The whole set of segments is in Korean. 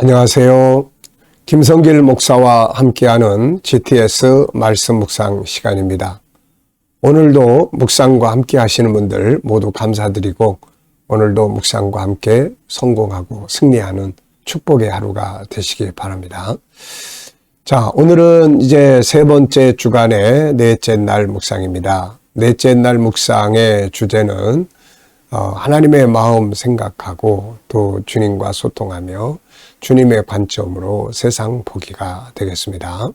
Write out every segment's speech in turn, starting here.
안녕하세요. 김성길 목사와 함께하는 GTS 말씀 묵상 시간입니다. 오늘도 묵상과 함께 하시는 분들 모두 감사드리고 오늘도 묵상과 함께 성공하고 승리하는 축복의 하루가 되시기 바랍니다. 자, 오늘은 이제 세 번째 주간의 넷째 날 묵상입니다. 넷째 날 묵상의 주제는 하나님의 마음 생각하고 또 주님과 소통하며 주님의 관점으로 세상 보기가 되겠습니다.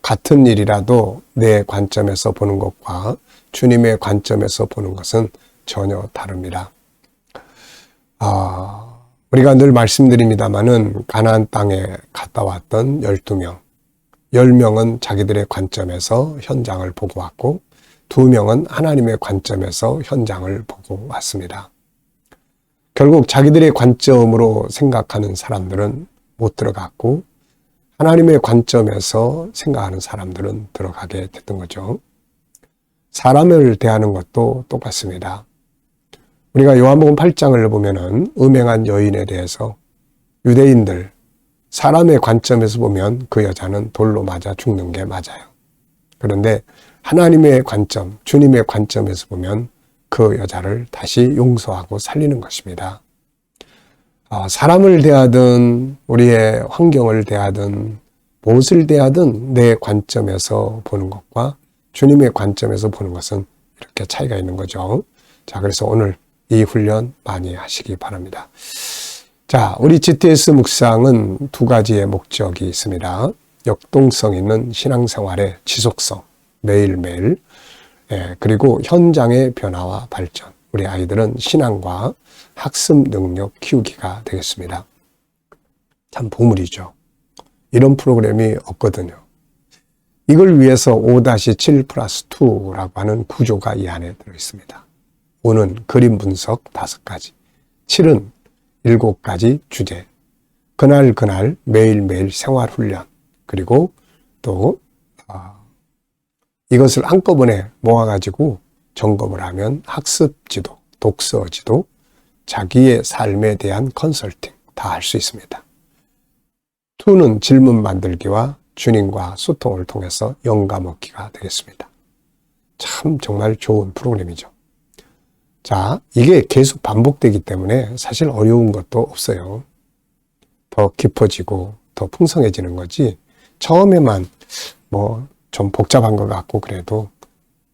같은 일이라도 내 관점에서 보는 것과 주님의 관점에서 보는 것은 전혀 다릅니다. 우리가 늘 말씀드립니다마는 가나안 땅에 갔다 왔던 12명, 10명은 자기들의 관점에서 현장을 보고 왔고 2명은 하나님의 관점에서 현장을 보고 왔습니다. 결국 자기들의 관점으로 생각하는 사람들은 못 들어갔고 하나님의 관점에서 생각하는 사람들은 들어가게 됐던 거죠. 사람을 대하는 것도 똑같습니다. 우리가 요한복음 8장을 보면은 음행한 여인에 대해서 유대인들, 사람의 관점에서 보면 그 여자는 돌로 맞아 죽는 게 맞아요. 그런데 하나님의 관점, 주님의 관점에서 보면 그 여자를 다시 용서하고 살리는 것입니다. 사람을 대하든 우리의 환경을 대하든 무엇을 대하든 내 관점에서 보는 것과 주님의 관점에서 보는 것은 이렇게 차이가 있는 거죠. 자, 그래서 오늘 이 훈련 많이 하시기 바랍니다. 자, 우리 GTS 묵상은 두 가지의 목적이 있습니다. 역동성 있는 신앙생활의 지속성, 매일매일, 그리고 현장의 변화와 발전. 우리 아이들은 신앙과 학습 능력 키우기가 되겠습니다. 참 보물이죠. 이런 프로그램이 없거든요. 이걸 위해서 5-7+2라고 하는 구조가 이 안에 들어있습니다. 5는 그림 분석 5가지, 7은 7가지 주제, 그날 매일매일 생활훈련, 그리고 또 이것을 한꺼번에 모아가지고 점검을 하면 학습지도, 독서지도, 자기의 삶에 대한 컨설팅 다 할 수 있습니다. 2는 질문 만들기와 주님과 소통을 통해서 영감 얻기가 되겠습니다. 참 정말 좋은 프로그램이죠. 자, 이게 계속 반복되기 때문에 사실 어려운 것도 없어요. 더 깊어지고 더 풍성해지는 거지 처음에만 좀 복잡한 것 같고 그래도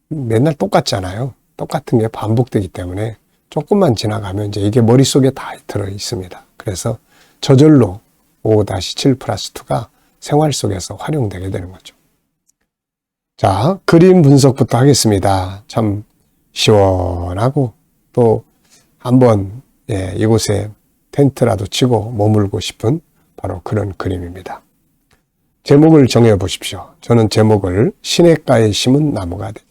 맨날 똑같잖아요. 똑같은 게 반복되기 때문에 조금만 지나가면 이제 이게 머릿속에 다 들어 있습니다. 그래서 저절로 5-7+2가 생활 속에서 활용되게 되는 거죠. 자, 그림 분석부터 하겠습니다. 참 시원하고 또 한번 이곳에 텐트라도 치고 머물고 싶은 바로 그런 그림입니다. 제목을 정해 보십시오. 저는 제목을 시냇가에 심은 나무가 되자.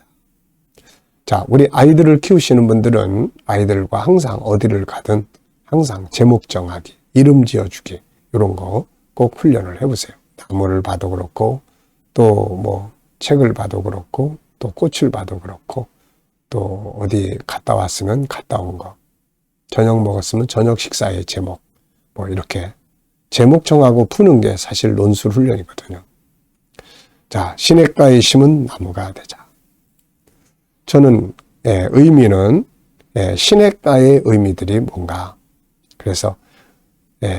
자, 우리 아이들을 키우시는 분들은 아이들과 항상 어디를 가든 항상 제목 정하기, 이름 지어주기 이런 거 꼭 훈련을 해보세요. 나무를 봐도 그렇고 또 책을 봐도 그렇고 또 꽃을 봐도 그렇고 또 어디 갔다 왔으면 갔다 온 거, 저녁 먹었으면 저녁 식사의 제목 이렇게 제목 정하고 푸는 게 사실 논술 훈련이거든요. 자, 시냇가에 심은 나무가 되자. 저는 의미는 시냇가의 의미들이 뭔가, 그래서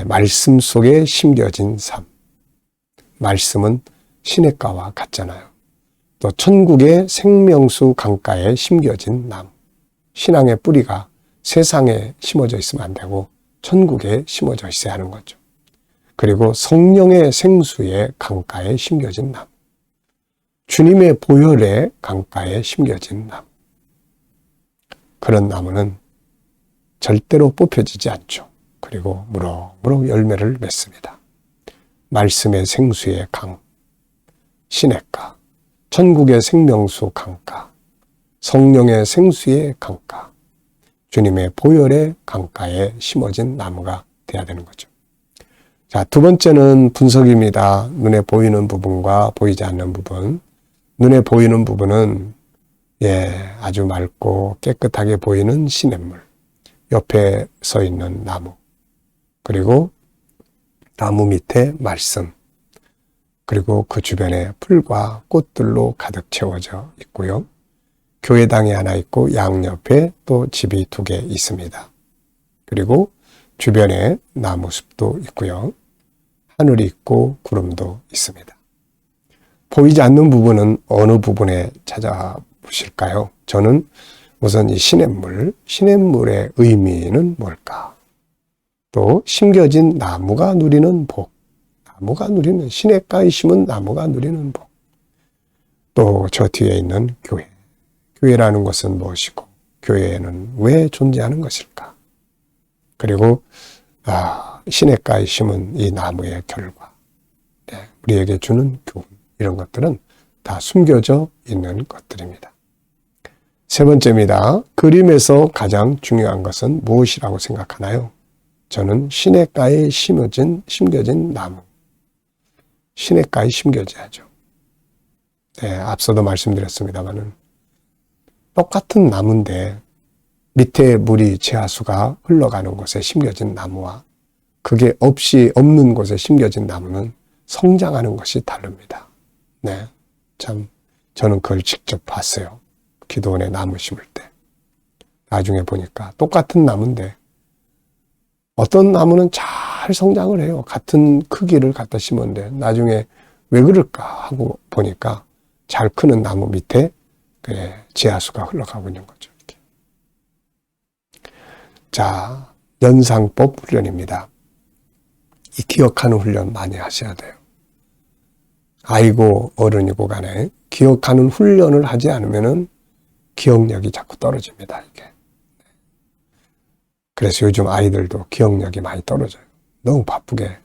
말씀 속에 심겨진 삶. 말씀은 시냇가와 같잖아요. 또 천국의 생명수 강가에 심겨진 나무. 신앙의 뿌리가 세상에 심어져 있으면 안 되고 천국에 심어져 있어야 하는 거죠. 그리고 성령의 생수의 강가에 심겨진 나무. 주님의 보혈의 강가에 심겨진 나무. 그런 나무는 절대로 뽑혀지지 않죠. 그리고 무럭무럭 열매를 맺습니다. 말씀의 생수의 강, 시냇가, 천국의 생명수 강가, 성령의 생수의 강가, 주님의 보혈의 강가에 심어진 나무가 돼야 되는 거죠. 자, 두 번째는 분석입니다. 눈에 보이는 부분과 보이지 않는 부분. 눈에 보이는 부분은 아주 맑고 깨끗하게 보이는 시냇물, 옆에 서 있는 나무, 그리고 나무 밑에 말씀, 그리고 그 주변에 풀과 꽃들로 가득 채워져 있고요. 교회당이 하나 있고 양옆에 또 집이 2개 있습니다. 그리고 주변에 나무숲도 있고요. 하늘이 있고 구름도 있습니다. 보이지 않는 부분은 어느 부분에 찾아보실까요? 저는 우선 이 시냇물의 의미는 뭘까? 또 심겨진 나무가 누리는 복, 시냇가에 심은 나무가 누리는 복. 또 저 뒤에 있는 교회라는 것은 무엇이고 교회에는 왜 존재하는 것일까? 그리고 시냇가에 심은 이 나무의 결과, 우리에게 주는 교훈, 이런 것들은 다 숨겨져 있는 것들입니다. 세 번째입니다. 그림에서 가장 중요한 것은 무엇이라고 생각하나요? 저는 시냇가에 심겨진 나무. 시냇가에 심겨져야죠. 앞서도 말씀드렸습니다만은 똑같은 나무인데 밑에 물이 지하수가 흘러가는 곳에 심겨진 나무와 그게 없는 곳에 심겨진 나무는 성장하는 것이 다릅니다. 참 저는 그걸 직접 봤어요. 기도원에 나무 심을 때. 나중에 보니까 똑같은 나무인데 어떤 나무는 잘 성장을 해요. 같은 크기를 갖다 심었는데 나중에 왜 그럴까 하고 보니까 잘 크는 나무 밑에 지하수가 흘러가고 있는 거죠. 이렇게. 자, 연상법 훈련입니다. 이 기억하는 훈련 많이 하셔야 돼요. 아이고 어른이고 간에 기억하는 훈련을 하지 않으면은 기억력이 자꾸 떨어집니다. 이게. 그래서 요즘 아이들도 기억력이 많이 떨어져요. 너무 바쁘게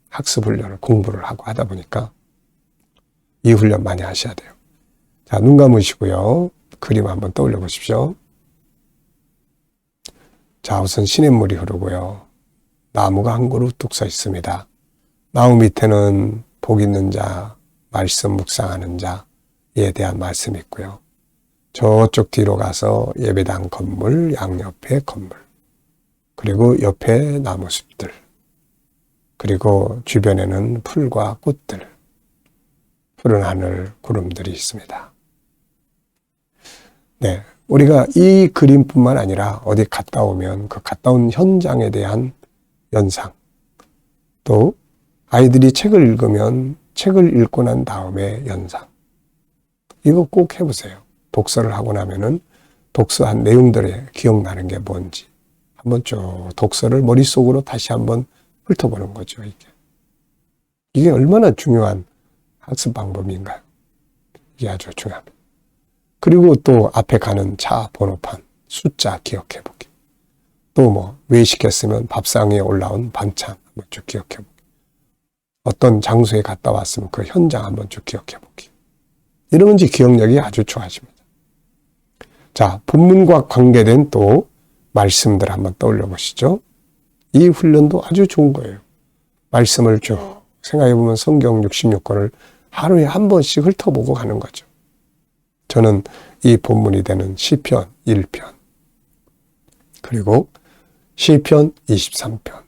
학습 훈련을 공부를 하고 하다 보니까 이 훈련 많이 하셔야 돼요. 자, 눈 감으시고요. 그림 한번 떠올려 보십시오. 자, 우선 시냇물이 흐르고요. 나무가 한 그루 뚝 서 있습니다. 나무 밑에는 복 있는 자, 말씀 묵상하는 자에 대한 말씀이 있고요. 저쪽 뒤로 가서 예배당 건물, 양옆에 건물, 그리고 옆에 나무숲들, 그리고 주변에는 풀과 꽃들, 푸른 하늘, 구름들이 있습니다. 우리가 이 그림뿐만 아니라 어디 갔다 오면 그 갔다 온 현장에 대한 연상, 또 아이들이 책을 읽으면 책을 읽고 난 다음에 연상, 이거 꼭 해보세요. 독서를 하고 나면은 독서한 내용들에 기억나는 게 뭔지 한번 쭉 독서를 머릿속으로 다시 한번 훑어보는 거죠. 이게 얼마나 중요한 학습 방법인가요? 이게 아주 중요합니다. 그리고 또 앞에 가는 차 번호판, 숫자 기억해보기. 또 외식했으면 밥상 위에 올라온 반찬 한번 쭉 기억해보기. 어떤 장소에 갔다 왔으면 그 현장 한번 쭉 기억해보기. 이러면 이제 기억력이 아주 좋아집니다. 자, 본문과 관계된 또 말씀들 한번 떠올려 보시죠. 이 훈련도 아주 좋은 거예요. 말씀을 쭉 생각해보면 성경 66권을 하루에 한 번씩 훑어보고 가는 거죠. 저는 이 본문이 되는 시편 1편, 그리고 시편 23편,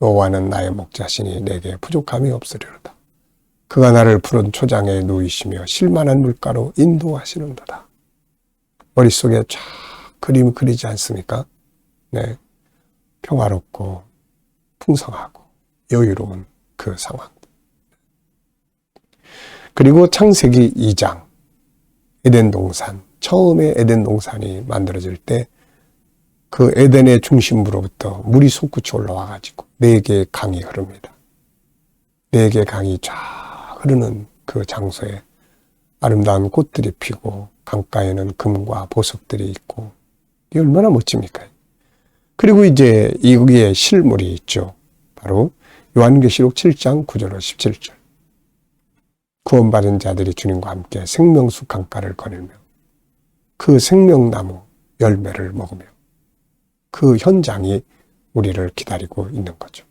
여호와는 나의 목자시니 내게 부족함이 없으리로다. 그가 나를 푸른 초장에 누이시며 실만한 물가로 인도하시는도다. 머릿속에 쫙 그림 그리지 않습니까? 평화롭고 풍성하고 여유로운 그 상황. 그리고 창세기 2장, 에덴 동산, 처음에 에덴 동산이 만들어질 때 그 에덴의 중심부로부터 물이 솟구쳐 올라와가지고 4개의 강이 흐릅니다. 4개의 강이 쫙 흐르는 그 장소에 아름다운 꽃들이 피고 강가에는 금과 보석들이 있고 이게 얼마나 멋집니까? 그리고 이제 여기에 실물이 있죠. 바로 요한계시록 7장 9절로 17절. 구원받은 자들이 주님과 함께 생명수 강가를 거닐며 그 생명나무 열매를 먹으며 그 현장이 우리를 기다리고 있는 거죠.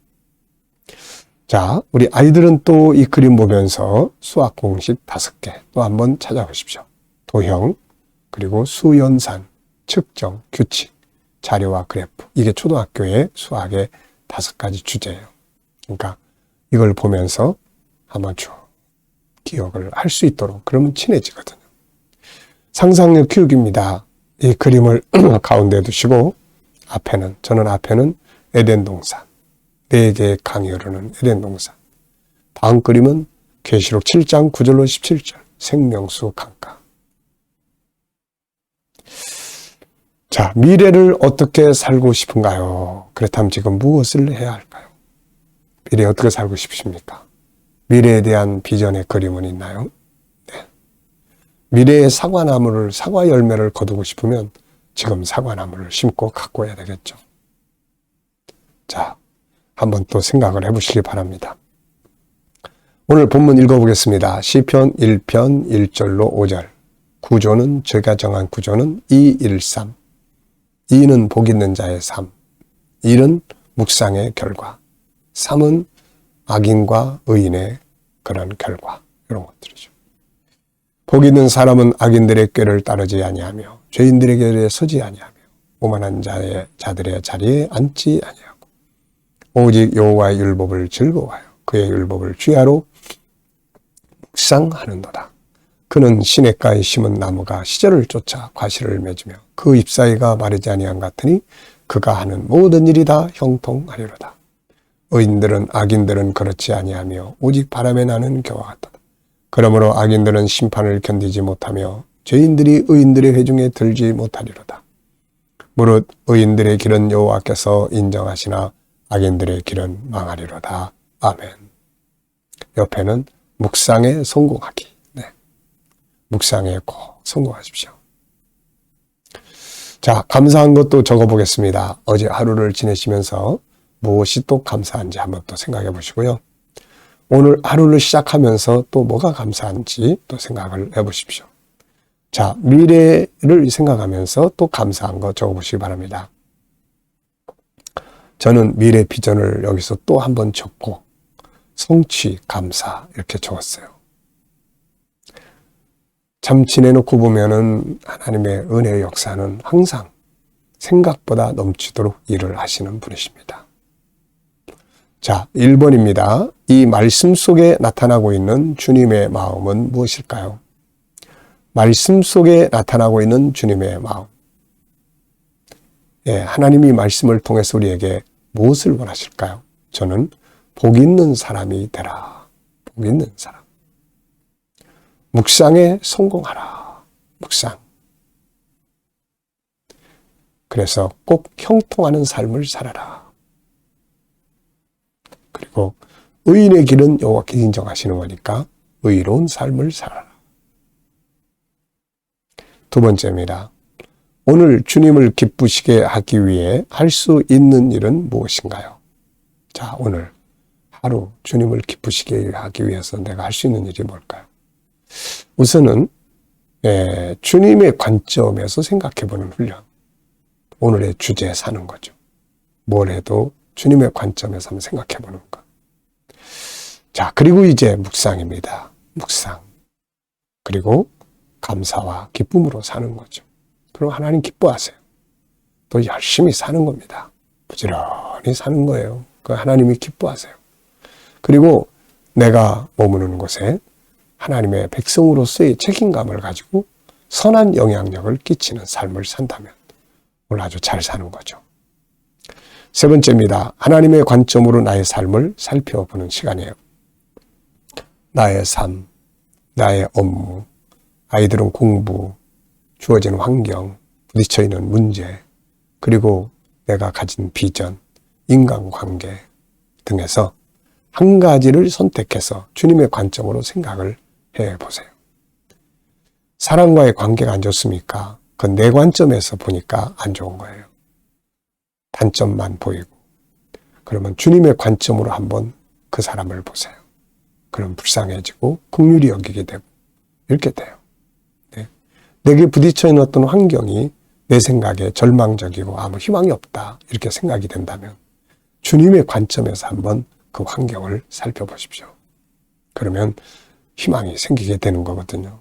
자, 우리 아이들은 또 이 그림 보면서 수학 공식 5개 또 한번 찾아보십시오. 도형, 그리고 수연산, 측정, 규칙, 자료와 그래프. 이게 초등학교의 수학의 5가지 주제예요. 그러니까 이걸 보면서 한번 쭉 기억을 할 수 있도록, 그러면 친해지거든요. 상상력 교육입니다. 이 그림을 가운데 두시고 저는 앞에는 에덴 동산, 4개의 강이 흐르는 에덴 동산, 다음 그림은 계시록 7장 9절로 17절 생명수 강가. 자, 미래를 어떻게 살고 싶은가요? 그렇다면 지금 무엇을 해야 할까요? 미래에 어떻게 살고 싶으십니까? 미래에 대한 비전의 그림은 있나요? 네. 미래의 사과 열매를 거두고 싶으면 지금 사과나무를 심고 가꿔야 되겠죠. 자, 한번 또 생각을 해보시기 바랍니다. 오늘 본문 읽어보겠습니다. 시편 1편 1절로 5절. 구조는, 제가 정한 구조는 213. 2는 복 있는 자의 삶, 1은 묵상의 결과, 3은 악인과 의인의 그런 결과, 이런 것들이죠. 복 있는 사람은 악인들의 꾀를 따르지 아니하며 죄인들의 길에 서지 아니하며 오만한 자들의 자리에 앉지 아니하고 오직 여호와의 율법을 즐거워하여 그의 율법을 주야로 묵상하는도다. 그는 시냇가에 심은 나무가 시절을 쫓아 과실을 맺으며 그 잎사이가 마르지 아니한 같으니 그가 하는 모든 일이 다 형통하리로다. 의인들은 악인들은 그렇지 아니하며 오직 바람에 나는 겨와 같도다. 그러므로 악인들은 심판을 견디지 못하며 죄인들이 의인들의 회중에 들지 못하리로다. 무릇 의인들의 길은 여호와께서 인정하시나 악인들의 길은 망하리로다. 아멘. 옆에는 묵상에 성공하기. 묵상에 꼭 성공하십시오. 자, 감사한 것도 적어보겠습니다. 어제 하루를 지내시면서 무엇이 또 감사한지 한번 또 생각해 보시고요. 오늘 하루를 시작하면서 또 뭐가 감사한지 또 생각을 해보십시오. 자, 미래를 생각하면서 또 감사한 거 적어보시기 바랍니다. 저는 미래 비전을 여기서 또 한번 적고 성취, 감사 이렇게 적었어요. 참 지내놓고 보면은 하나님의 은혜의 역사는 항상 생각보다 넘치도록 일을 하시는 분이십니다. 자, 1번입니다. 이 말씀 속에 나타나고 있는 주님의 마음은 무엇일까요? 말씀 속에 나타나고 있는 주님의 마음. 예, 하나님이 말씀을 통해서 우리에게 무엇을 원하실까요? 저는 복 있는 사람이 되라. 복 있는 사람. 묵상에 성공하라. 묵상. 그래서 꼭 형통하는 삶을 살아라. 그리고 의인의 길은 여호와께 인정하시는 거니까 의로운 삶을 살아라. 두 번째입니다. 오늘 주님을 기쁘시게 하기 위해 할 수 있는 일은 무엇인가요? 자, 오늘 하루 주님을 기쁘시게 하기 위해서 내가 할 수 있는 일이 뭘까요? 우선은 주님의 관점에서 생각해보는 훈련. 오늘의 주제에 사는 거죠. 뭘 해도 주님의 관점에서 한번 생각해보는 것. 자, 그리고 이제 묵상입니다. 묵상. 그리고 감사와 기쁨으로 사는 거죠. 그럼 하나님 기뻐하세요. 또 열심히 사는 겁니다. 부지런히 사는 거예요. 그 하나님이 기뻐하세요. 그리고 내가 머무는 곳에 하나님의 백성으로서의 책임감을 가지고 선한 영향력을 끼치는 삶을 산다면 오늘 아주 잘 사는 거죠. 세 번째입니다. 하나님의 관점으로 나의 삶을 살펴보는 시간이에요. 나의 삶, 나의 업무, 아이들은 공부, 주어진 환경, 부딪혀 있는 문제, 그리고 내가 가진 비전, 인간관계 등에서 한 가지를 선택해서 주님의 관점으로 생각을 해보세요. 사람과의 관계가 안 좋습니까? 그건 내 관점에서 보니까 안 좋은 거예요. 단점만 보이고. 그러면 주님의 관점으로 한번 그 사람을 보세요. 그럼 불쌍해지고 긍휼히 여기게 되고 이렇게 돼요. 네. 내게 부딪혀 있는 어떤 환경이 내 생각에 절망적이고 아무 희망이 없다 이렇게 생각이 된다면 주님의 관점에서 한번 그 환경을 살펴보십시오. 그러면 희망이 생기게 되는 거거든요.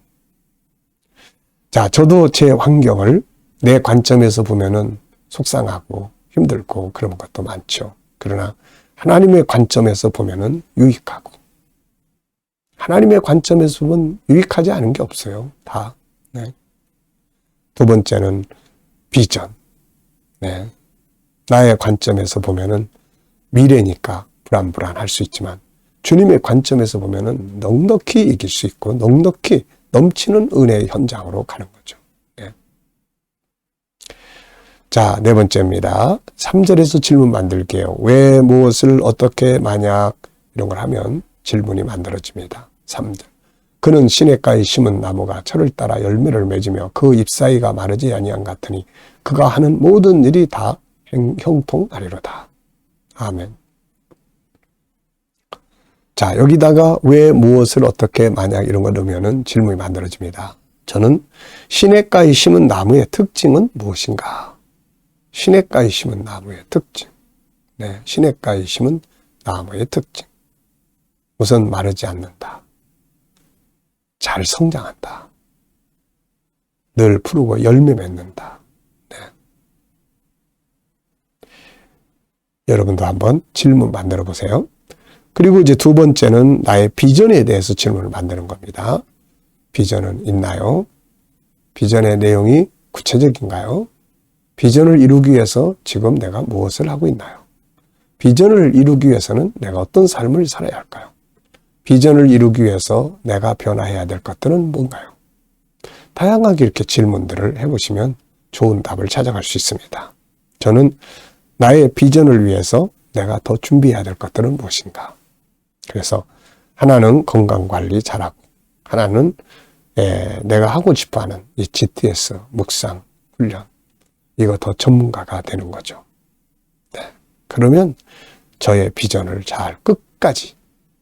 자, 저도 제 환경을 내 관점에서 보면은 속상하고 힘들고 그런 것도 많죠. 그러나 하나님의 관점에서 보면은 유익하고, 하나님의 관점에서 보면 유익하지 않은 게 없어요. 다. 네. 두 번째는 비전. 네. 나의 관점에서 보면은 미래니까 불안할 수 있지만, 주님의 관점에서 보면은 넉넉히 이길 수 있고 넉넉히 넘치는 은혜의 현장으로 가는 거죠. 네. 자, 네 번째입니다. 3절에서 질문 만들게요. 왜, 무엇을, 어떻게, 만약 이런 걸 하면 질문이 만들어집니다. 3절. 그는 시냇가에 심은 나무가 철을 따라 열매를 맺으며 그 잎사이가 마르지 아니한 같으니 그가 하는 모든 일이 다 형통하리로다. 아멘. 자, 여기다가 왜, 무엇을, 어떻게, 만약 이런 걸 넣으면 질문이 만들어집니다. 저는 시냇가에 심은 나무의 특징은 무엇인가? 시냇가에 심은 나무의 특징. 네, 시냇가에 심은 나무의 특징. 우선 마르지 않는다. 잘 성장한다. 늘 푸르고 열매 맺는다. 네. 여러분도 한번 질문 만들어 보세요. 그리고 이제 두 번째는 나의 비전에 대해서 질문을 만드는 겁니다. 비전은 있나요? 비전의 내용이 구체적인가요? 비전을 이루기 위해서 지금 내가 무엇을 하고 있나요? 비전을 이루기 위해서는 내가 어떤 삶을 살아야 할까요? 비전을 이루기 위해서 내가 변화해야 될 것들은 뭔가요? 다양하게 이렇게 질문들을 해보시면 좋은 답을 찾아갈 수 있습니다. 저는 나의 비전을 위해서 내가 더 준비해야 될 것들은 무엇인가? 그래서 하나는 건강관리 잘하고, 하나는 내가 하고 싶어하는 이 GTS, 묵상, 훈련, 이거 더 전문가가 되는 거죠. 네. 그러면 저의 비전을 잘 끝까지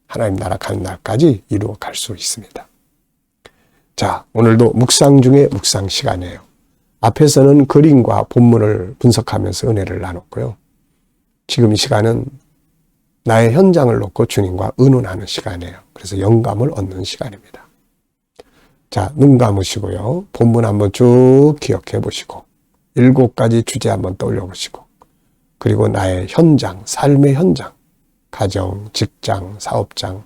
하나님 나라 가는 날까지 이루어 갈 수 있습니다. 자, 오늘도 묵상 중에 묵상 시간이에요. 앞에서는 그림과 본문을 분석하면서 은혜를 나눴고요. 지금 이 시간은 나의 현장을 놓고 주님과 의논하는 시간이에요. 그래서 영감을 얻는 시간입니다. 자, 눈 감으시고요. 본문 한번 쭉 기억해 보시고 7가지 주제 한번 떠올려 보시고, 그리고 나의 현장, 삶의 현장, 가정, 직장, 사업장,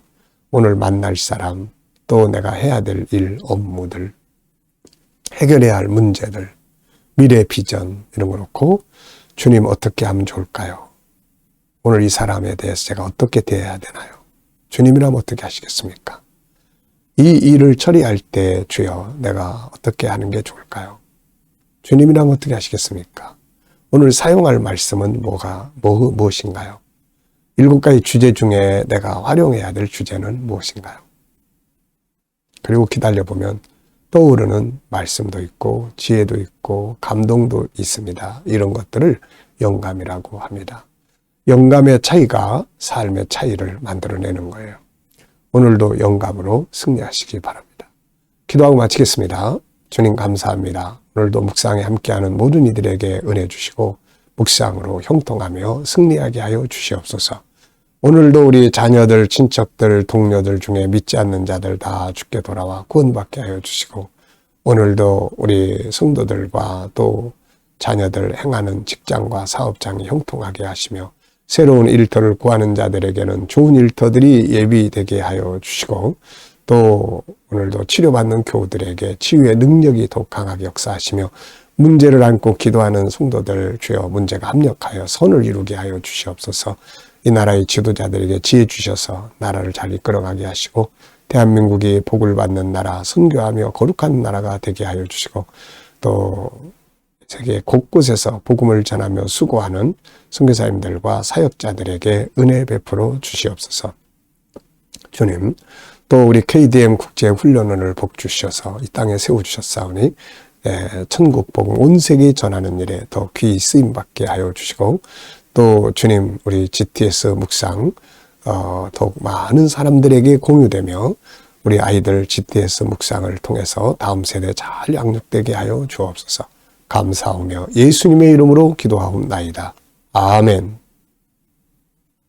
오늘 만날 사람, 또 내가 해야 될 일, 업무들, 해결해야 할 문제들, 미래 비전 이런 거 놓고 주님 어떻게 하면 좋을까요? 오늘 이 사람에 대해서 제가 어떻게 대해야 되나요? 주님이라면 어떻게 하시겠습니까? 이 일을 처리할 때 주여 내가 어떻게 하는 게 좋을까요? 주님이라면 어떻게 하시겠습니까? 오늘 사용할 말씀은 무엇인가요? 7가지 주제 중에 내가 활용해야 될 주제는 무엇인가요? 그리고 기다려보면 떠오르는 말씀도 있고 지혜도 있고 감동도 있습니다. 이런 것들을 영감이라고 합니다. 영감의 차이가 삶의 차이를 만들어내는 거예요. 오늘도 영감으로 승리하시기 바랍니다. 기도하고 마치겠습니다. 주님 감사합니다. 오늘도 묵상에 함께하는 모든 이들에게 은혜 주시고 묵상으로 형통하며 승리하게 하여 주시옵소서. 오늘도 우리 자녀들, 친척들, 동료들 중에 믿지 않는 자들 다 주께 돌아와 구원받게 하여 주시고, 오늘도 우리 성도들과 또 자녀들 행하는 직장과 사업장이 형통하게 하시며 새로운 일터를 구하는 자들에게는 좋은 일터들이 예비되게 하여 주시고, 또 오늘도 치료받는 교우들에게 치유의 능력이 더욱 강하게 역사하시며 문제를 안고 기도하는 성도들 주여 문제가 합력하여 선을 이루게 하여 주시옵소서. 이 나라의 지도자들에게 지혜 주셔서 나라를 잘 이끌어가게 하시고 대한민국이 복을 받는 나라, 선교하며 거룩한 나라가 되게 하여 주시고, 또 세계 곳곳에서 복음을 전하며 수고하는 선교사님들과 사역자들에게 은혜 베풀어 주시옵소서. 주님, 또 우리 KDM 국제훈련원을 복 주셔서 이 땅에 세워주셨사오니 천국 복음 온 세계에 전하는 일에 더 귀히 쓰임받게 하여 주시고, 또 주님 우리 GTS 묵상 더욱 많은 사람들에게 공유되며 우리 아이들 GTS 묵상을 통해서 다음 세대 잘 양육되게 하여 주옵소서. 감사하며 예수님의 이름으로 기도하옵나이다. 아멘.